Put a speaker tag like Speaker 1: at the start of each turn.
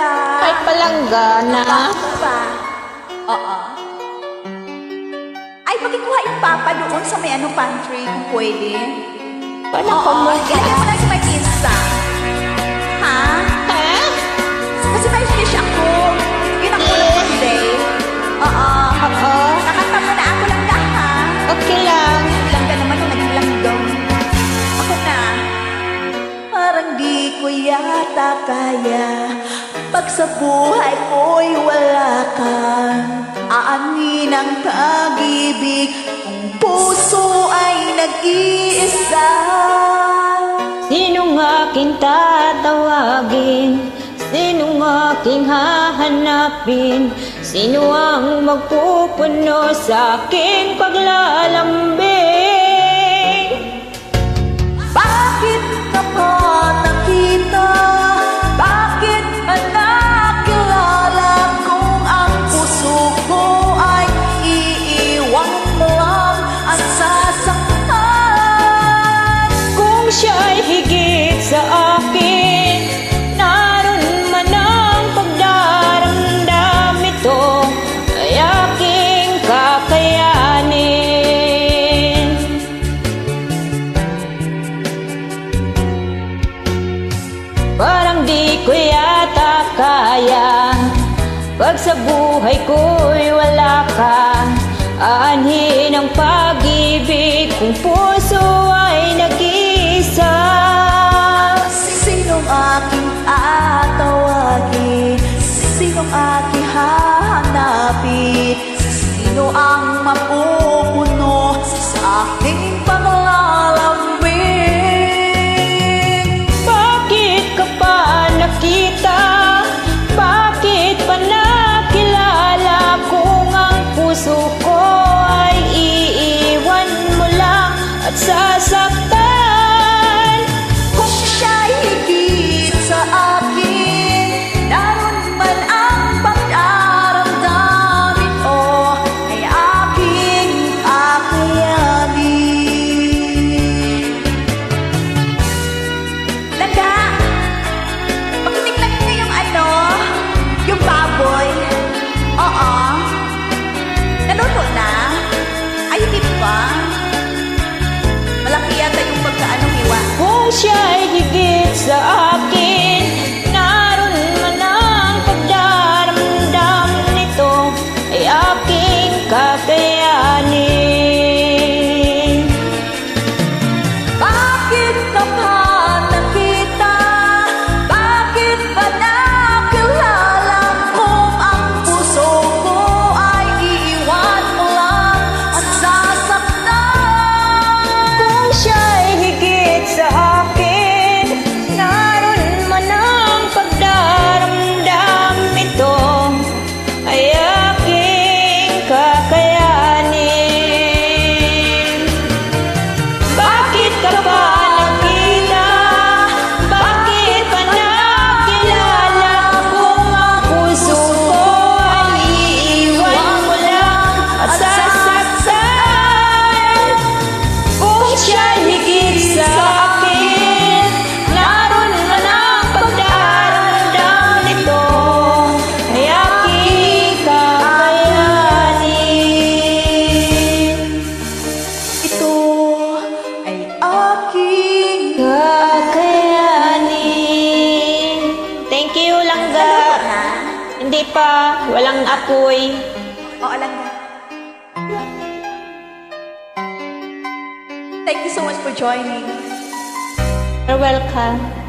Speaker 1: kaya?
Speaker 2: May palanggana.
Speaker 1: Bakit ba? Oo. Ay, pakikuha yung papa doon sa may pantry kung pwede.
Speaker 2: Paano
Speaker 1: Oo,
Speaker 2: ka mo?
Speaker 1: ilagay mo na sa may pizza. Ha?
Speaker 2: Ha?
Speaker 1: Kasi may fish ako. Yun ang kulang ko today. Oo.
Speaker 2: Oo.
Speaker 1: Nakanta mo na ako lang ha?
Speaker 2: Okay lang.
Speaker 1: Lang ka naman yung naging langdong. Ako na. Parang di ko yata kaya pag sa buhay ko'y wala ka. Aanin ang pag-ibig kung puso ay nag-iisa.
Speaker 2: Sinong aking tatawagin? Sinong aking hahanapin? Sino ang magpupuno sa aking paglalambing?
Speaker 1: Bakit ka pa nakita? Bakit ka nakilala? Kung ang puso ko ay iiwan mo lang at sasaktan.
Speaker 2: Kung siya'y higit sa akin, naroon man ang pagdaramdam ito ay aking kakayanin. Parang di ko yata kaya pag sa buhay ko'y wala ka. Aanhin ang pag-ibig kung puso ay nag-iisa.
Speaker 1: Sinong aking tatawagin? Sinong aking hahanapin? Sino ang mapupuno sa aking paglalambing?
Speaker 2: Bakit ka pa nakita? Bakit pa nakilala? Kung ang puso ko ay iiwan mo lang at sasaktan.
Speaker 1: Kung siya'y higit sa akin, naroon man ang pagdaramdam ito ay aking kakayanin. Langga, pakitignan niyo yung yung baboy. Oo. Naluto na? Ay, hindi pa. Malaki yata yung hiwa.
Speaker 2: Kung siya'y higit sa akin, naroon man ang pagdaramdam nito ay aking kakayanin.
Speaker 1: Bakit ka pa nakita? Bakit ba nakilala? Kung ang puso ko ay iiwan mo lang at sasaktan.
Speaker 2: Kung siya'y higit sa akin, naroon man ang pagdaramdam ito ay aking kakayanin. Bakit ka ba nakita? Bakit pa nakilala? Kung ang puso ko ay iiwan mo lang at sasaktan. Kung siya'y higit sa akin, naroon man ang pagdaramdam nito ay aking kakayanin.
Speaker 1: Ito ay aking
Speaker 2: Kakayanin. Thank you, Langga.
Speaker 1: na.
Speaker 2: Hindi pa, walang apoy.
Speaker 1: Oo, Langga. Thank you so much for joining.
Speaker 2: You're welcome.